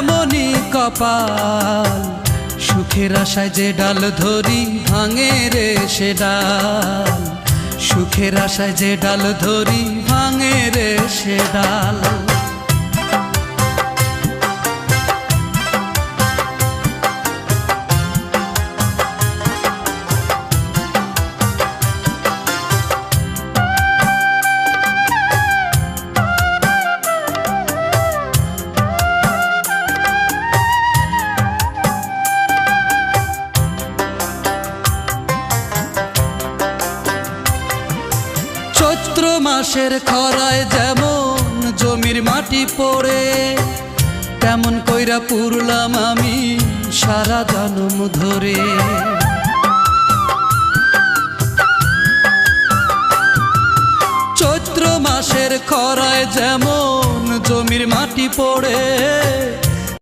এমনই কপাল, সুখের আশায় যে ডাল ধরি ভাঙে রে সে ডাল, সুখের আশায় যে ডাল ধরি ভাঙে রে সে ডাল। চৈত্র মাসের খরায় যেমন জমির মাটি পড়ে, তেমন কইরা পুরলাম আমি সারা জনম ধরে। চৈত্র মাসের খরায় যেমন জমির মাটি পড়ে,